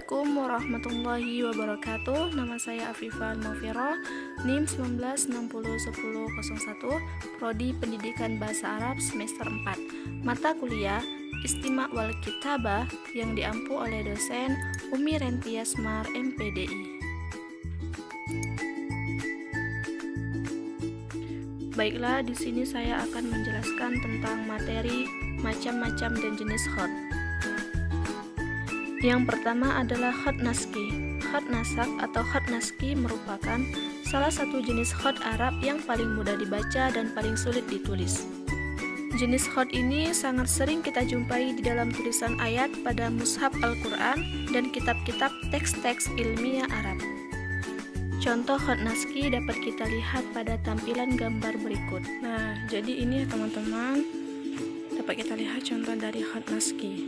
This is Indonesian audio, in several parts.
Assalamualaikum warahmatullahi wabarakatuh. Nama saya Afifah Noviro, NIM 19601001, Prodi Pendidikan Bahasa Arab semester 4. Mata kuliah Istima' wal Kitabah yang diampu oleh dosen Umi Rentiasmar MPDI. Baiklah, di sini saya akan menjelaskan tentang materi macam-macam dan jenis khot. Yang pertama adalah khot naski. Khot nasak atau khot naski merupakan salah satu jenis khot Arab yang paling mudah dibaca dan paling sulit ditulis. Jenis khot ini sangat sering kita jumpai di dalam tulisan ayat pada mushaf Al-Quran dan kitab-kitab teks-teks ilmiah Arab. Contoh khot naski dapat kita lihat pada tampilan gambar berikut. Nah, jadi ini ya teman-teman, dapat kita lihat contoh dari khot naski.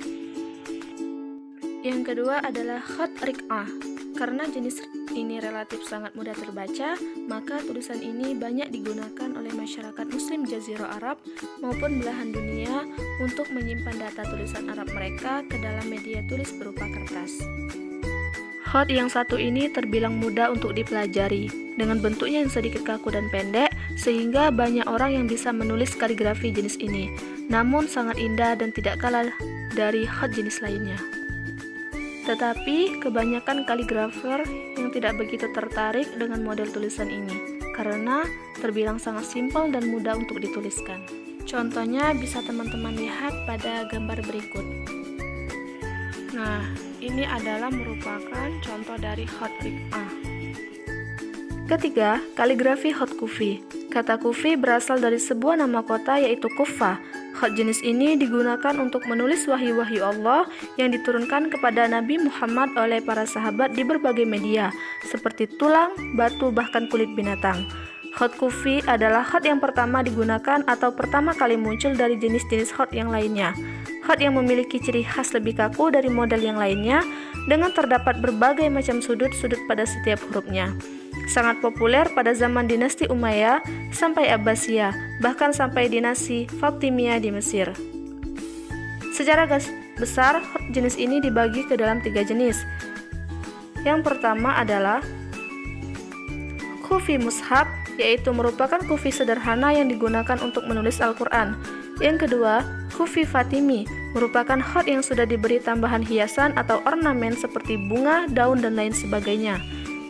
Yang kedua adalah khot riq'ah. Karena jenis ini relatif sangat mudah terbaca, maka tulisan ini banyak digunakan oleh masyarakat Muslim Jazirah Arab maupun belahan dunia untuk menyimpan data tulisan Arab mereka ke dalam media tulis berupa kertas. Khot yang satu ini terbilang mudah untuk dipelajari, dengan bentuknya yang sedikit kaku dan pendek, sehingga banyak orang yang bisa menulis kaligrafi jenis ini. Namun sangat indah dan tidak kalah dari khot jenis lainnya. Tetapi kebanyakan kaligrafer yang tidak begitu tertarik dengan model tulisan ini, karena terbilang sangat simpel dan mudah untuk dituliskan. Contohnya bisa teman-teman lihat pada gambar berikut. Nah, ini adalah merupakan contoh dari khot riq'ah. Ketiga, kaligrafi khot kufi. Kata kufi berasal dari sebuah nama kota yaitu Kufah. Khot jenis ini digunakan untuk menulis wahyu-wahyu Allah yang diturunkan kepada Nabi Muhammad oleh para sahabat di berbagai media, seperti tulang, batu, bahkan kulit binatang. Khot kufi adalah khot yang pertama digunakan atau pertama kali muncul dari jenis-jenis khot yang lainnya. Khot yang memiliki ciri khas lebih kaku dari model yang lainnya, dengan terdapat berbagai macam sudut-sudut pada setiap hurufnya. Sangat populer pada zaman dinasti Umayyah sampai Abbasiyah, bahkan sampai dinasti Fatimiyah di Mesir. Secara besar, khot jenis ini dibagi ke dalam 3 jenis. Yang pertama adalah kufi mushaf, yaitu merupakan kufi sederhana yang digunakan untuk menulis Al-Quran. Yang kedua, kufi Fatimi, merupakan khot yang sudah diberi tambahan hiasan atau ornamen seperti bunga, daun, dan lain sebagainya.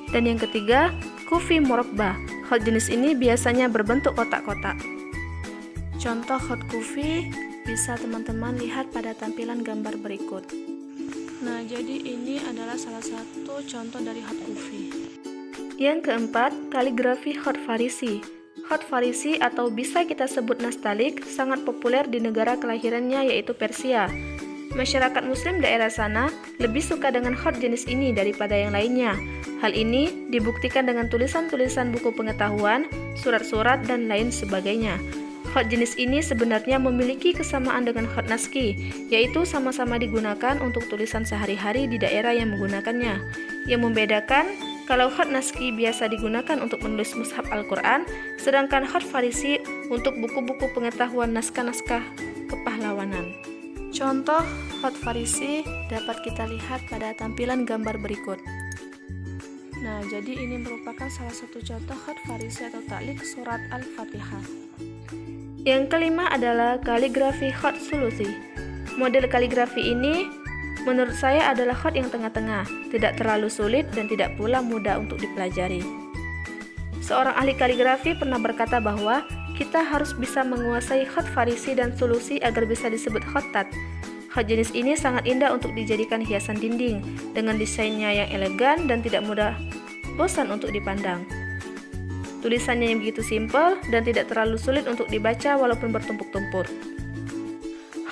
Dan yang ketiga, kufi murabbah. Khot jenis ini biasanya berbentuk kotak-kotak. Contoh khot kufi bisa teman-teman lihat pada tampilan gambar berikut. Nah, jadi ini adalah salah satu contoh dari khot kufi. Yang keempat, kaligrafi khot farisi. Khot farisi atau bisa kita sebut nastalik sangat populer di negara kelahirannya yaitu Persia. Masyarakat Muslim daerah sana lebih suka dengan khot jenis ini daripada yang lainnya. Hal ini dibuktikan dengan tulisan-tulisan buku pengetahuan, surat-surat, dan lain sebagainya. Khot jenis ini sebenarnya memiliki kesamaan dengan khot naski, yaitu sama-sama digunakan untuk tulisan sehari-hari di daerah yang menggunakannya. Yang membedakan, kalau khot naski biasa digunakan untuk menulis mushaf Al-Quran, sedangkan khot farisi untuk buku-buku pengetahuan naskah-naskah kepahlawanan. Contoh khot farisi dapat kita lihat pada tampilan gambar berikut. Nah, jadi ini merupakan salah satu contoh khot farisi atau taklik surat Al-Fatihah. Yang kelima adalah kaligrafi khot sulusi. Model kaligrafi ini menurut saya adalah khot yang tengah-tengah, tidak terlalu sulit dan tidak pula mudah untuk dipelajari. Seorang ahli kaligrafi pernah berkata bahwa kita harus bisa menguasai khot farisi dan sulusi agar bisa disebut khotat. Khot jenis ini sangat indah untuk dijadikan hiasan dinding, dengan desainnya yang elegan dan tidak mudah bosan untuk dipandang. Tulisannya yang begitu simpel dan tidak terlalu sulit untuk dibaca walaupun bertumpuk-tumpuk.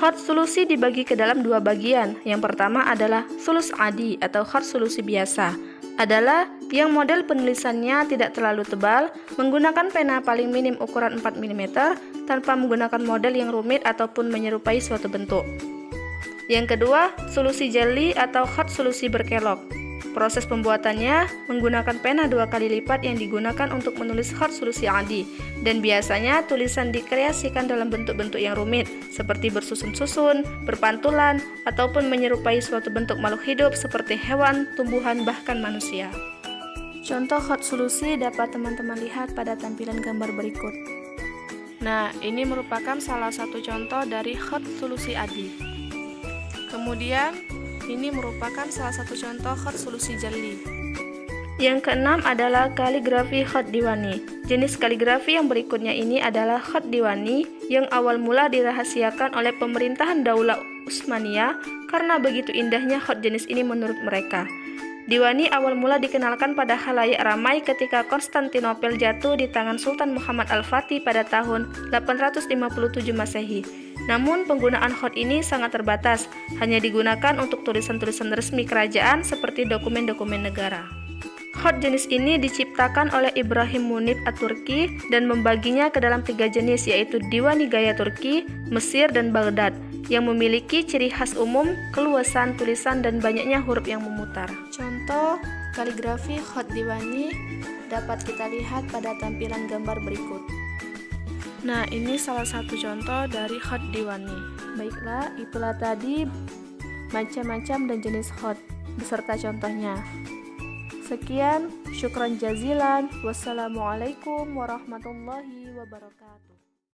Khot sulusi dibagi ke dalam 2 bagian. Yang pertama adalah sulus adi atau khot sulusi biasa. Adalah yang model penulisannya tidak terlalu tebal, menggunakan pena paling minim ukuran 4 mm, tanpa menggunakan model yang rumit ataupun menyerupai suatu bentuk. Yang kedua, sulusi jeli atau khot sulusi berkelok. Proses pembuatannya menggunakan pena 2 kali lipat yang digunakan untuk menulis khat sulusi adi, dan biasanya tulisan dikreasikan dalam bentuk-bentuk yang rumit seperti bersusun-susun, berpantulan, ataupun menyerupai suatu bentuk makhluk hidup seperti hewan, tumbuhan, bahkan manusia. Contoh khat sulusi dapat teman-teman lihat pada tampilan gambar berikut. Nah, ini merupakan salah satu contoh dari khat sulusi adi. Kemudian, ini merupakan salah satu contoh khat sulusi jalli. Yang keenam adalah kaligrafi khat diwani. Jenis kaligrafi yang berikutnya ini adalah khat diwani yang awal mula dirahasiakan oleh pemerintahan Daulah Utsmaniyah karena begitu indahnya khat jenis ini menurut mereka. Diwani awal mula dikenalkan pada khalayak ramai ketika Konstantinopel jatuh di tangan Sultan Muhammad Al-Fatih pada tahun 857 Masehi. Namun penggunaan khat ini sangat terbatas, hanya digunakan untuk tulisan-tulisan resmi kerajaan seperti dokumen-dokumen negara. Khat jenis ini diciptakan oleh Ibrahim Munif At-Turki dan membaginya ke dalam 3 jenis, yaitu Diwani gaya Turki, Mesir, dan Baghdad, yang memiliki ciri khas umum, keluasan tulisan, dan banyaknya huruf yang memutar. Contoh kaligrafi khat diwani dapat kita lihat pada tampilan gambar berikut. Nah, ini salah satu contoh dari khat diwani. Baiklah, itulah tadi macam-macam dan jenis khat beserta contohnya. Sekian, syukran jazilan. Wassalamualaikum warahmatullahi wabarakatuh.